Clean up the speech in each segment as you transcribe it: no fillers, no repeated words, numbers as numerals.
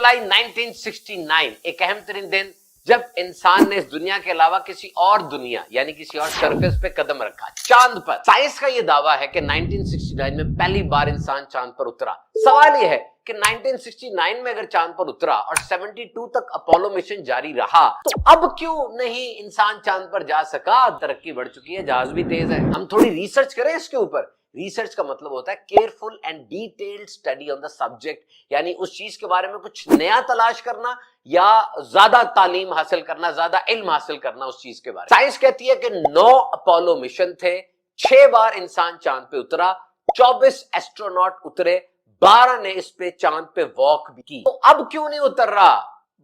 जुलाई 1969 एक अहम तरीन दिन जब इंसान ने इस दुनिया के अलावा किसी और दुनिया यानी किसी और सरफेस पे कदम रखा, चांद पर। साइंस का ये दावा है कि 1969 में पहली बार इंसान चांद पर उतरा। सवाल ये है कि 1969 में अगर चांद पर उतरा और 72 तक अपोलो मिशन जारी रहा तो अब क्यों नहीं इंसान चांद पर जा सका? तरक्की बढ़ चुकी है, जहाज भी तेज है। हम थोड़ी रिसर्च करें इसके ऊपर। रिसर्च का मतलब होता है careful and detailed study on the subject, यानी उस चीज के बारे में कुछ नया तलाश करना या ज्यादा तालीम हासिल करना, ज्यादा इल्म हासिल करना उस चीज के बारे में। साइंस कहती है कि 9 अपोलो मिशन थे, 6 बार इंसान चांद पे उतरा, 24 एस्ट्रोनॉट उतरे, 12 ने इस पे चांद पे वॉक भी की। तो अब क्यों नहीं उतर रहा?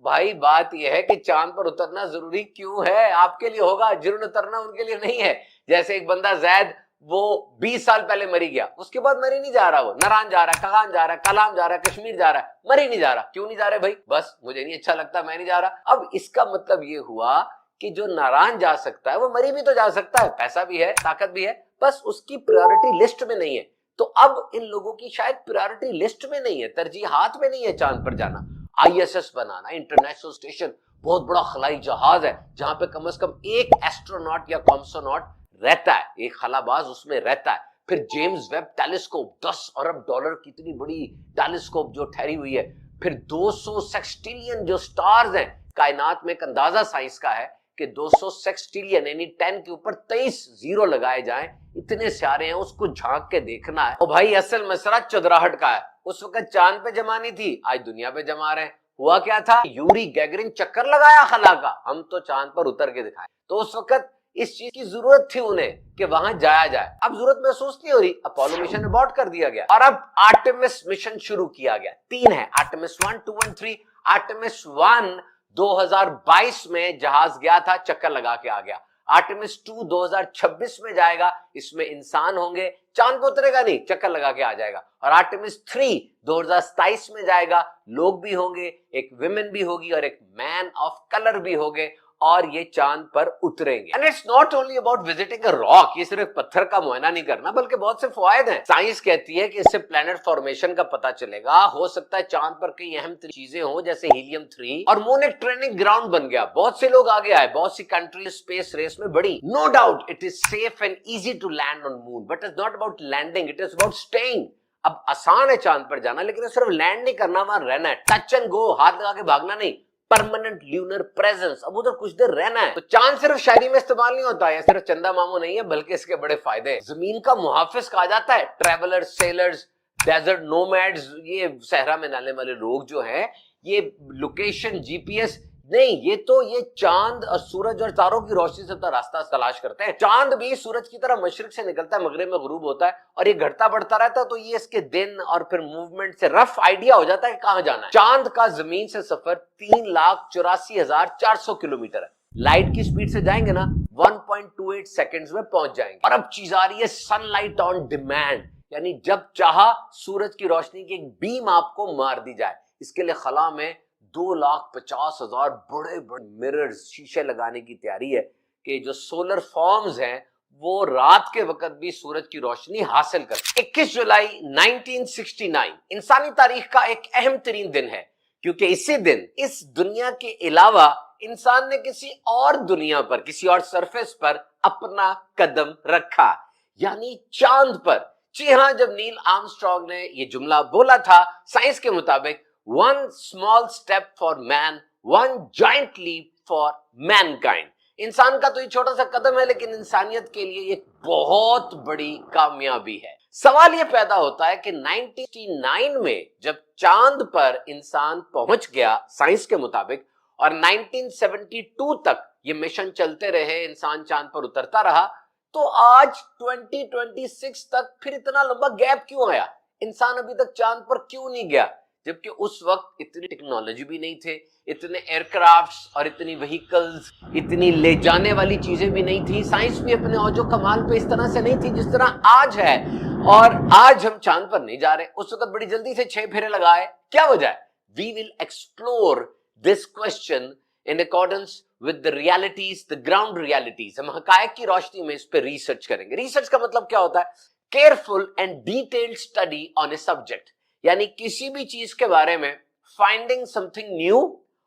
भाई बात यह है कि चांद पर उतरना जरूरी क्यों है? आपके लिए होगा, जिन्होंने उतरना उनके लिए नहीं है। जैसे एक बंदा जैद, वो 20 साल पहले मरी गया, उसके बाद मरी नहीं जा रहा, वो नारायण जा रहा है, कगान जा रहा है, कलाम जा रहा है, कश्मीर जा रहा है, मरी नहीं जा रहा। क्यों नहीं जा रहे भाई? बस मुझे नहीं अच्छा लगता, मैं नहीं जा रहा। अब इसका मतलब ये हुआ कि जो नारायण जा सकता है वो मरी भी तो जा सकता है, पैसा भी है, ताकत भी है, बस उसकी प्रायोरिटी लिस्ट में नहीं है। तो अब इन लोगों की शायद प्रायोरिटी लिस्ट में नहीं है, तरजीहात में नहीं है चांद पर जाना। ISS बनाना, इंटरनेशनल स्टेशन, बहुत बड़ा खलाई जहाज है जहां पे कम से कम एक एस्ट्रोनॉट या कॉम्सोनॉट रहता है, एक खलाबाज उसमें रहता है। फिर जेम्स वेब टेलीस्कोप, 10 अरब डॉलर की इतनी बड़ी टेलीस्कोप जो ठहरी हुई है। फिर 200 सेक्सटिलियन जो स्टार्स हैं कायनात में, एक अंदाजा साइंस का है कि 200 सेक्सटिलियन यानी 10 के ऊपर 23 जीरो लगाए जाएं, इतने सारे हैं, उसको झांक के देखना है। और भाई असल मसला चुदराहट का है। उस वक्त चांद पे जमा नहीं थी, आज दुनिया पे जमा रहे हैं। हुआ क्या था? यूरी गैगरिन चक्कर लगाया खला का, हम तो चांद पर उतर के दिखाए। तो उस वक्त इस चीज की जरूरत थी उन्हें कि वहां जाया जाए। अब जरूरत महसूस नहीं हो रही, अपोलो मिशन अबॉर्ट कर दिया गया और अब आर्टेमिस मिशन शुरू किया गया। 3 है, आर्टेमिस 1, 2 और 3। आर्टेमिस 1 2022 में जहाज गया था, चक्कर लगा के आ गया। आर्टेमिस 2 2026 में जाएगा, इसमें इंसान होंगे, चांद पर उतरेगा नहीं, चक्कर लगा के आ जाएगा। और आर्टेमिस 3 2027 में जाएगा, लोग भी होंगे, एक विमेन भी होगी और एक मैन ऑफ कलर भी होंगे और ये चांद पर उतरेंगे। And it's not only about visiting a rock, ये सिर्फ पत्थर का मुआयना नहीं करना, बल्कि बहुत से फायदे हैं। साइंस कहती है कि इससे प्लैनेट फॉर्मेशन का पता चलेगा। हो सकता है चांद पर कई अहम चीजें हो, जैसे हीलियम 3, और मून एक ट्रेनिंग ग्राउंड बन गया। बहुत से लोग आगे आए, बहुत सी कंट्री स्पेस रेस में बढ़ी। No doubt it is safe and easy to land on moon, but it's not about landing, it is about staying. अब आसान है चांद पर जाना, लेकिन सिर्फ लैंड नहीं करना, वहां रहना है। टच एंड गो, हाथ लगा के भागना नहीं, परमानेंट ल्यूनर प्रेजेंस, अब उधर कुछ देर रहना है। तो चांद सिर्फ शायरी में इस्तेमाल नहीं होता है, सिर्फ चंदा मामू नहीं है, बल्कि इसके बड़े फायदे हैं। जमीन का मुहाफिज कहा जाता है। ट्रेवलर्स, सेलर्स, डेजर्ट नोमैड्स, ये सहरा में नाने वाले लोग जो हैं, ये लोकेशन GPS नहीं, ये चांद और सूरज और तारों की रोशनी से अपना रास्ता तलाश करते हैं। चांद भी सूरज की तरह मशरिक से निकलता है, मगरिब में गुरूब होता है और ये घटता बढ़ता रहता है। तो ये इसके दिन और फिर मूवमेंट से रफ आइडिया हो जाता है कि कहां जाना है। चांद का जमीन से सफर 3,84,400 किलोमीटर है। लाइट की स्पीड से जाएंगे ना, 1.28 सेकेंड्स में पहुंच जाएंगे। और अब चीज आ रही है सनलाइट ऑन डिमांड, यानी जब चाहा सूरज की रोशनी की एक बीम आपको मार दी जाए। इसके लिए खला में 2,50,000 बड़े बड़े मिरर्स, शीशे लगाने की तैयारी है कि जो सोलर फॉर्म्स हैं वो रात के वक्त भी सूरज की रोशनी हासिल कर। 21 जुलाई 1969 इंसानी तारीख का एक अहम तरीन दिन है, क्योंकि इसी दिन इस दुनिया के अलावा इंसान ने किसी और दुनिया पर, किसी और सरफेस पर अपना कदम रखा, यानी चांद पर। जी हां, जब नील आर्मस्ट्रांग ने यह जुमला बोला था, साइंस के मुताबिक one small step for man, one giant leap for mankind। इंसान का तो ये छोटा सा कदम है, लेकिन इंसानियत के लिए एक बहुत बड़ी कामयाबी है। सवाल ये पैदा होता है कि 1969 में जब चांद पर इंसान पहुंच गया साइंस के मुताबिक, और 1972 तक ये मिशन चलते रहे, इंसान चांद पर उतरता रहा, तो आज 2026 तक फिर इतना लंबा गैप क्यों आया? इंसान अभी तक चांद पर क्यों नहीं गया? जबकि उस वक्त इतनी टेक्नोलॉजी भी नहीं थे, इतने एयरक्राफ्ट्स और इतनी व्हीकल्स, इतनी ले जाने वाली चीजें भी नहीं थी। साइंस भी अपने औजो कमाल पे इस तरह से नहीं थी जिस तरह आज है। और आज हम चांद पर नहीं जा रहे, उस वक्त बड़ी जल्दी से 6 फेरे लगाए। क्या वजह है? We will explore this question in accordance with the realities, the ground realities. हम हकायक की रोशनी में इस पे रिसर्च करेंगे। रिसर्च का मतलब क्या होता है? Careful and detailed study on a subject, यानी किसी भी चीज के बारे में फाइंडिंग समथिंग न्यू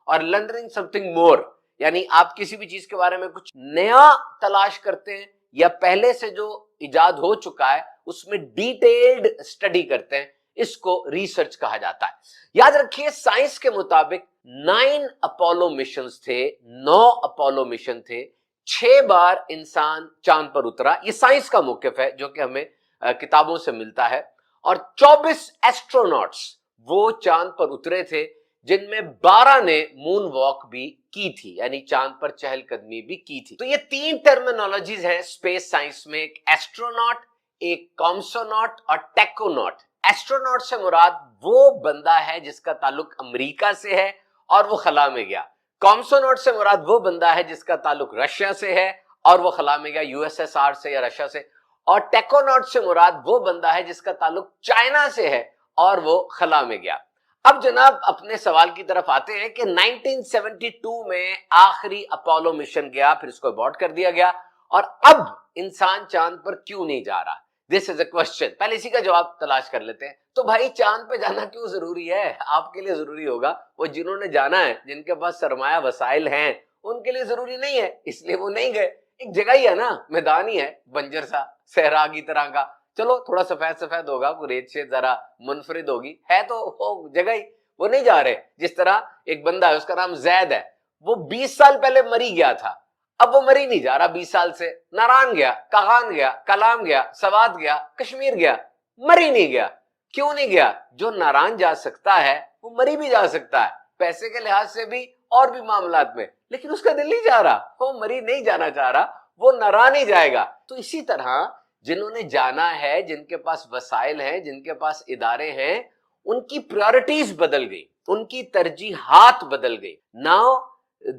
और लर्निंग समथिंग मोर, यानी आप किसी भी चीज के बारे में कुछ नया तलाश करते हैं या पहले से जो इजाद हो चुका है उसमें डिटेल्ड स्टडी करते हैं, इसको रिसर्च कहा जाता है। याद रखिए, साइंस के मुताबिक 9 अपोलो मिशंस थे, 9 अपोलो मिशन थे, 6 बार इंसान चांद पर उतरा, ये साइंस का मौकिफ है जो कि हमें किताबों से मिलता है, और 24 एस्ट्रोनॉट्स वो चांद पर उतरे थे, जिनमें 12 ने मून वॉक भी की थी, यानी चांद पर चहलकदमी भी की थी। तो ये 3 टर्मिनोलॉजीज हैं स्पेस साइंस में, एक एस्ट्रोनॉट, एक कॉम्सोनॉट और टेकोनॉट। एस्ट्रोनॉट से मुराद वो बंदा है जिसका ताल्लुक अमेरिका से है और वो खला में गया। कॉम्सोनॉट से मुराद वो बंदा है जिसका ताल्लुक रशिया से है और वो खला में गया, यूएसएसआर से या रशिया से। और टेकोनॉट से मुराद वो बंदा है जिसका ताल्लुक चाइना से है और वो खला में गया। अब जनाब अपने सवाल की तरफ आते हैं कि 1972 में आखिरी अपोलो मिशन गया, फिर इसको अबॉर्ट कर दिया गया, और अब इंसान चांद पर क्यों नहीं जा रहा? This is a question. पहले इसी का जवाब तलाश कर लेते हैं। तो भाई चांद पे जाना क्यों जरूरी है? आपके लिए जरूरी होगा, वो जिन्होंने जाना है, जिनके पास सरमाया वसाइल हैं, उनके लिए जरूरी नहीं है, इसलिए वो नहीं गए। एक जगह ही है ना, मैदान ही है, बंजर सा, सहरा की तरह का, चलो थोड़ा सफेद सफेद होगा, रेत से जरा मुनफरिद होगी, है तो वो जगह ही, वो नहीं जा रहे। जिस तरह एक बंदा है, उसका नाम जैद है, वो 20 साल पहले मरी गया था, अब वो मरी नहीं जा रहा 20 साल से। नारान गया, कागान गया, कलाम गया, सवात गया, कश्मीर गया, मरी नहीं गया। क्यों नहीं गया? जो नारान जा सकता है वो मरी भी जा सकता है, पैसे के लिहाज से भी और भी मामलात में, लेकिन उसका दिल नहीं जा रहा, वो मरी नहीं जाना चाह रहा, वो नारान ही जाएगा। तो इसी तरह जिन्होंने जाना है, जिनके पास वसाइल हैं, जिनके पास इदारे हैं, उनकी प्रायोरिटीज बदल गई, उनकी तरजीहात बदल गई। Now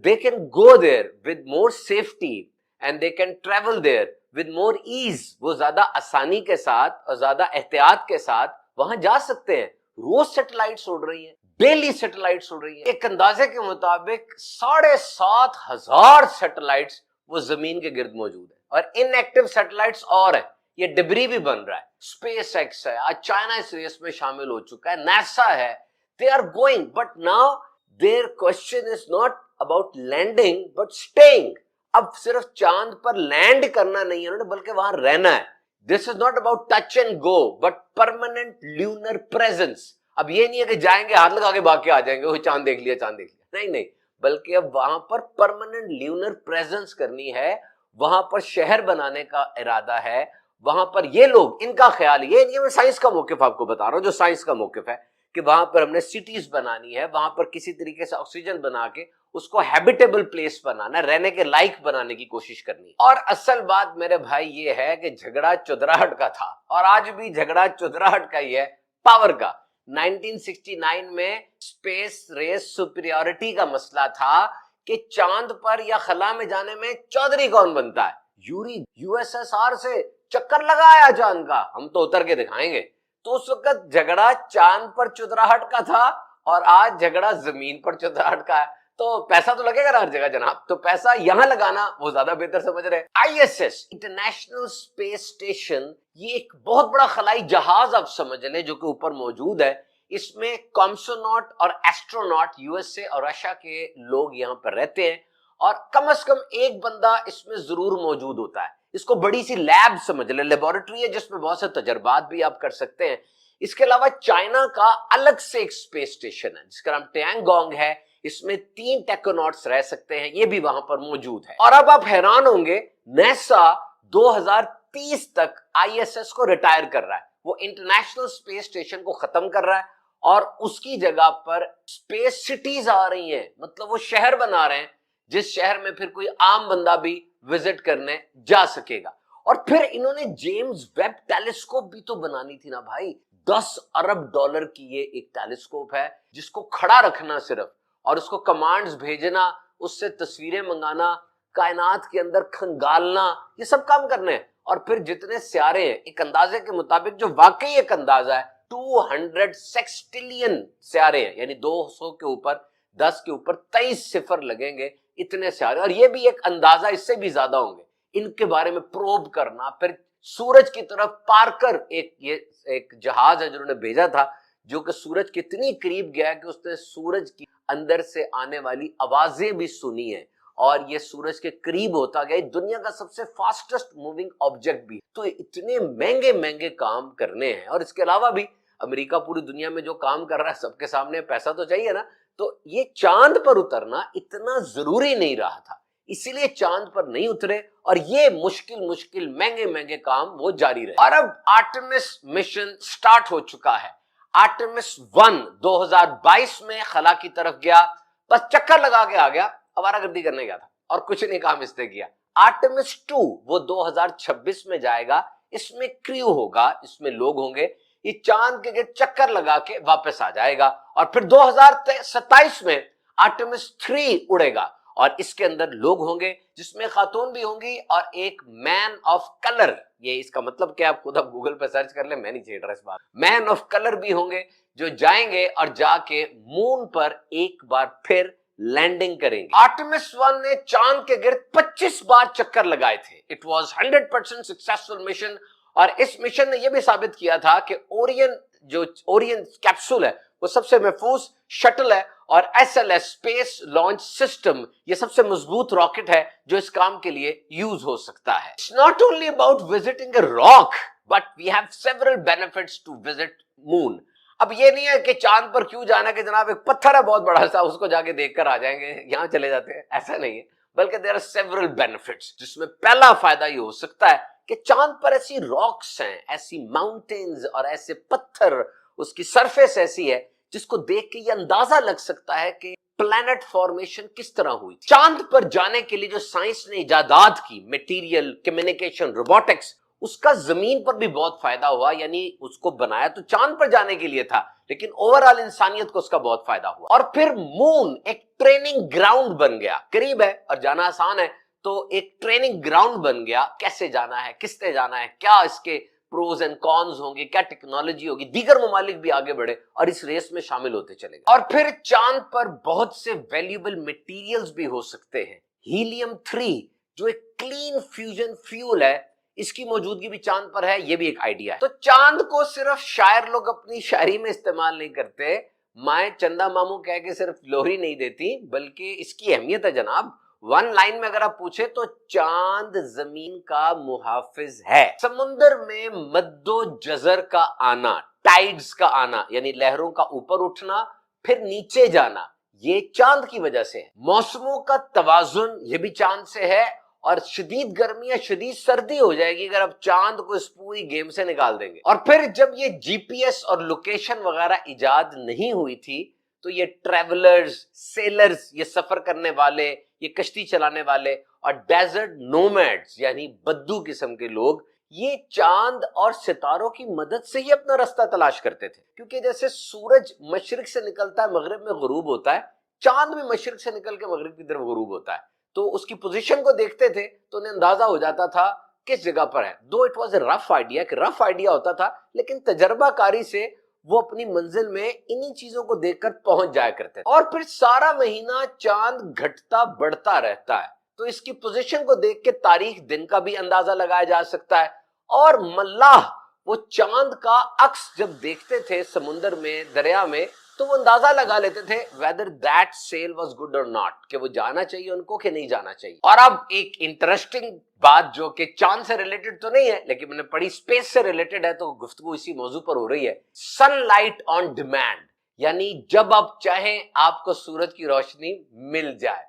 they can go there with more safety and they can travel there with more ease। वो ज्यादा आसानी के साथ और ज्यादा एहतियात के साथ वहां जा सकते हैं। रोज सैटेलाइट्स उड़ रही हैं, डेली सैटेलाइट्स उड़ रही हैं। एक अंदाजे के मुताबिक 7,500 सैटेलाइट्स वो जमीन के गिर्द मौजूद है, और इनएक्टिव सैटेलाइट्स और है, ये डिब्री भी बन रहा है। स्पेस एक्स है, आज चाइना इस रेस में शामिल हो चुका है, नासा है, they are going, but now their question is not about landing but staying. अब सिर्फ चांद पर लैंड करना नहीं है उन्होंने, बल्कि वहां रहना है। This is not about touch and go but permanent lunar presence. अब ये नहीं है कि जाएंगे हाथ लगा के भाग के आ जाएंगे, वो चांद देख लिया, चांद देख लिया, नहीं नहीं, बल्कि अब वहां पर परमानेंट ल्यूनर प्रेजेंस करनी है, वहां पर शहर बनाने का इरादा है, वहां पर ये लोग, इनका ख्याल, ये मैं साइंस का मौकिफ आपको बता रहा हूं, जो साइंस का मौकिफ है कि वहां पर हमने सिटीज बनानी है, वहां पर किसी तरीके से ऑक्सीजन बना के उसको हैबिटेबल प्लेस बनाना, रहने के लायक बनाने की कोशिश करनी। और असल बात मेरे भाई ये है कि झगड़ा चुदराहट का था, और आज भी झगड़ा चुदराहट का ही है, पावर का। 1969 में स्पेस रेस सुपीरियरिटी का मसला था कि चांद पर या खला में जाने में चौधरी कौन बनता है। यूरी यूएसएसआर से चक्कर लगाया चांद का, हम तो उतर के दिखाएंगे। तो उस वक्त झगड़ा चांद पर चुदराहट का था, और आज झगड़ा जमीन पर चुदराहट का है। तो पैसा तो लगेगा ना हर जगह जनाब, तो पैसा यहां लगाना वो ज्यादा बेहतर समझ रहे हैं। आईएसएस, इंटरनेशनल स्पेस स्टेशन, ये एक बहुत बड़ा खलाई जहाज आप समझ लें जो कि ऊपर मौजूद है। इसमें कॉम्सोनॉट और एस्ट्रोनॉट, यूएसए और रशिया के लोग यहां पर रहते हैं, और कम से कम एक बंदा इसमें जरूर मौजूद होता है। इसको बड़ी सी लैब समझ ले, लेबोरेटरी है जिसमें बहुत से तजर्बात भी आप कर सकते हैं। इसके अलावा चाइना का अलग से एक स्पेस स्टेशन है जिसका नाम टियांगोंग है, इसमें 3 टेक्नोनॉट्स रह सकते हैं, ये भी वहां पर मौजूद है। और अब आप हैरान होंगे, नासा 2030 तक आईएसएस को रिटायर कर रहा है, वो इंटरनेशनल स्पेस स्टेशन को खत्म कर रहा है, और उसकी जगह पर स्पेस सिटीज आ रही हैं, मतलब वो शहर बना रहे हैं जिस शहर में फिर कोई आम बंदा भी विजिट करने जा सकेगा। और फिर इन्होंने जेम्स वेब टेलीस्कोप भी तो बनानी थी ना भाई, 10 अरब डॉलर की ये एक टेलीस्कोप है जिसको खड़ा रखना सिर्फ, और उसको कमांड्स भेजना, उससे तस्वीरें मंगाना, कायनात के अंदर खंगालना, ये सब काम करने हैं। और फिर जितने सियारे हैं, एक अंदाजे के मुताबिक जो वाकई एक अंदाजा है, 200 सेक्सटिलियन सियारे हैं, यानी 200 के ऊपर 10 के ऊपर 23 सिफर लगेंगे, इतने सियारे। और ये भी एक अंदाजा, इससे भी ज्यादा होंगे। इनके बारे में प्रोब करना, फिर सूरज की तरफ पार्कर, एक जहाज है जिन्होंने भेजा था जो कि सूरज के इतनी करीब गया कि उसने सूरज की अंदर से आने वाली आवाजें भी सुनी है और ये सूरज के करीब होता गया। दुनिया का सबसे फास्टेस्ट मूविंग ऑब्जेक्ट भी। तो इतने महंगे महंगे काम करने हैं और इसके अलावा भी अमेरिका पूरी दुनिया में जो काम कर रहा है सबके सामने पैसा तो चाहिए ना, तो ये चांद पर उतरना इतना जरूरी नहीं रहा था, इसीलिए चांद पर नहीं उतरे और ये मुश्किल महंगे महंगे काम वो जारी रहे। और अब आर्टेमिस मिशन स्टार्ट हो चुका है। आर्टेमिस 1 2022 में खला की तरफ गया, बस चक्कर लगा के आ गया, आवारागर्दी करने गया था और कुछ नहीं काम इसने किया। आर्टेमिस 2 वो 2026 में जाएगा, इसमें क्रू होगा, इसमें लोग होंगे, ये चांद के चक्कर लगा के वापस आ जाएगा। और फिर 2027 में आर्टेमिस 3 उड़ेगा और इसके अंदर लोग होंगे जिसमें खातून भी होंगी और एक मैन ऑफ कलर, ये इसका मतलब क्या आप खुद गूगल पे सर्च कर ले, मैं नहीं छेड़ रहा इस बात, मैन ऑफ कलर भी होंगे जो जाएंगे और जाके मून पर एक बार फिर लैंडिंग करेंगे। आर्टेमिस 1 ने चांद के गिर्द 25 बार चक्कर लगाए थे। इट वाज 100% सक्सेसफुल मिशन और इस मिशन ने यह भी साबित किया था कि ओरियन कैप्सूल है वो सबसे महफूज शटल है और SLS स्पेस लॉन्च सिस्टम ये सबसे मजबूत रॉकेट है जो इस काम के लिए यूज हो सकता है। It's not only about visiting a rock but we have several benefits to visit moon. अब ये नहीं है कि चांद पर क्यों जाना कि जनाब एक पत्थर है बहुत बड़ा सा उसको जाके देखकर आ जाएंगे, यहां चले जाते हैं, ऐसा नहीं है, बल्कि देयर आर सेवरल बेनिफिट्स, जिसमें पहला फायदा ये हो सकता है कि चांद पर ऐसी रॉक्स हैं, ऐसी माउंटेन्स और ऐसे पत्थर, उसकी सरफेस ऐसी है जिसको देख के ये अंदाजा लग सकता है कि प्लैनेट फॉर्मेशन किस तरह हुई थी। चांद पर जाने के लिए जो साइंस ने इजादात की, मटेरियल, कम्युनिकेशन, रोबोटिक्स, उसका जमीन पर भी बहुत फायदा हुआ। यानी उसको बनाया तो चांद पर जाने के लिए था लेकिन ओवरऑल इंसानियत को उसका बहुत फायदा हुआ। और फिर मून एक ट्रेनिंग ग्राउंड बन गया, करीब है और जाना आसान है, तो एक ट्रेनिंग ग्राउंड बन गया। कैसे जाना है, किससे जाना है, क्या इसके प्रोज एंड कॉन्स होंगे, क्या टेक्नोलॉजी होगी, दीगर ममालिक भी आगे बढ़े और इस रेस में शामिल होते चले गए। और फिर चांद पर बहुत से वैल्यूएबल मटेरियल्स भी हो सकते हैं। हीलियम 3 जो एक क्लीन फ्यूजन फ्यूल है, इसकी मौजूदगी भी चांद पर है, ये भी एक आइडिया है। तो चांद को सिर्फ शायर लोग अपनी शायरी में इस्तेमाल नहीं करते, माए चंदा मामू कह के सिर्फ लोरी नहीं देती, बल्कि इसकी अहमियत है जनाब। वन लाइन में अगर आप पूछे तो चांद जमीन का मुहाफिज है। समुद्र में मद्दो जजर का आना, टाइड्स का आना, यानी लहरों का ऊपर उठना फिर नीचे जाना, ये चांद की वजह से है। मौसमों का तवाजुन ये भी चांद से है और शदीद गर्मी या शदीद सर्दी हो जाएगी अगर आप चांद को इस पूरी गेम से निकाल देंगे। और फिर जब ये जीपीएस और लोकेशन वगैरह इजाद नहीं हुई थी तो ये ट्रेवलर्स, सेलर्स, ये सफर करने वाले, ये कश्ती चलाने वाले और डेजर्ट नोमैड्स यानी बद्दू किस्म के लोग, ये चांद और सितारों की मदद से ही अपना रास्ता तलाश करते थे। क्योंकि जैसे सूरज मशरिक से निकलता है मगरिब में गुरूब होता है, चांद भी मशरिक से निकल के मगरिब की तरफ गुरूब होता है, तो उसकी पोजीशन को देखते थे तो उन्हें अंदाजा हो जाता था किस जगह पर है। दो it was a rough idea, कि रफ आइडिया होता था, लेकिन तजर्बाकारी से वो अपनी मंजिल में इन्हीं चीजों को देखकर पहुंच जाया करते थे। और फिर सारा महीना चांद घटता बढ़ता रहता है, तो इसकी पोजीशन को देख के तारीख दिन का भी अंदाजा लगाया जा सकता है। और मल्लाह वो चांद का अक्स जब देखते थे समुद्र में, दरिया में, तो वो अंदाजा लगा लेते थे whether that sale was good और नॉट, कि वो जाना चाहिए उनको कि नहीं जाना चाहिए। और अब एक इंटरेस्टिंग बात जो कि चांद से रिलेटेड तो नहीं है लेकिन मैंने पढ़ी स्पेस से रिलेटेड है, तो गुफ्तगू इसी मौजू पर हो रही है। सनलाइट ऑन डिमांड, यानी जब आप चाहें आपको सूरज की रोशनी मिल जाए।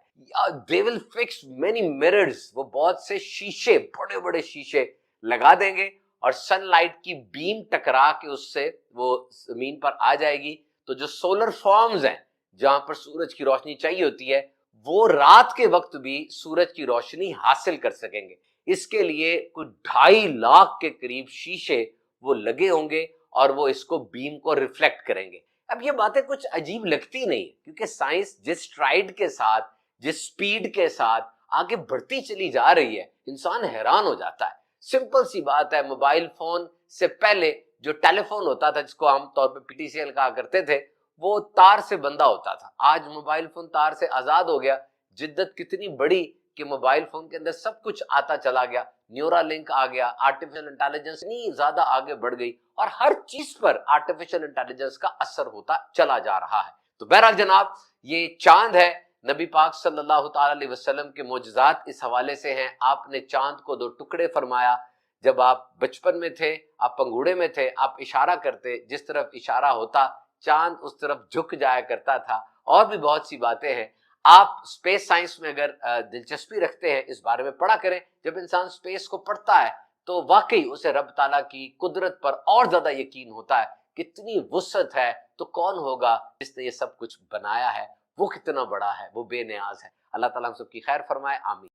They will fix many mirrors, वो बहुत से शीशे, बड़े बड़े शीशे लगा देंगे और सनलाइट की बीम टकरा के उससे वो जमीन पर आ जाएगी। तो जो सोलर फॉर्म्स हैं जहां पर सूरज की रोशनी चाहिए होती है, वो रात के वक्त भी सूरज की रोशनी हासिल कर सकेंगे। इसके लिए कुछ 2.5 लाख के करीब शीशे वो लगे होंगे और वो इसको बीम को रिफ्लेक्ट करेंगे। अब ये बातें कुछ अजीब लगती नहीं, क्योंकि साइंस जिस स्ट्राइड के साथ, जिस स्पीड के साथ आगे बढ़ती चली जा रही है, इंसान हैरान हो जाता है। सिंपल सी बात है, मोबाइल फोन से पहले जो टेलीफोन होता था, जिसको आमतौर पे PTCL कहा करते थे, वो तार से बंधा होता था। आज मोबाइल फोन तार से आजाद हो गया। जिद्दत कितनी बड़ी کہ موبائل فون کے اندر سب کچھ آتا چلا گیا, نیورا لنک آ گیا, آرٹیفیشل انٹیلیجنس اتنی زیادہ آگے بڑھ گئی اور ہر چیز پر آرٹیفیشل انٹیلیجنس کا اثر ہوتا چلا جا رہا ہے. تو بہرحال جناب یہ چاند ہے, نبی پاک صلی اللہ تعالی علیہ وسلم کے معجزات اس حوالے سے ہیں. آپ نے چاند کو 2 ٹکڑے فرمایا. جب آپ بچپن میں تھے, آپ پنگوڑے میں تھے, آپ اشارہ کرتے, جس طرف اشارہ ہوتا چاند اس طرف جھک جایا کرتا تھا. اور بھی بہت سی باتیں ہیں. آپ اسپیس سائنس میں اگر دلچسپی رکھتے ہیں اس بارے میں پڑھا کریں. جب انسان اسپیس کو پڑھتا ہے تو واقعی اسے رب تعالیٰ کی قدرت پر اور زیادہ یقین ہوتا ہے. کتنی وسعت ہے, تو کون ہوگا جس نے یہ سب کچھ بنایا ہے, وہ کتنا بڑا ہے, وہ بے نیاز ہے. اللہ تعالیٰ ہم سب کی خیر فرمائے, آمین.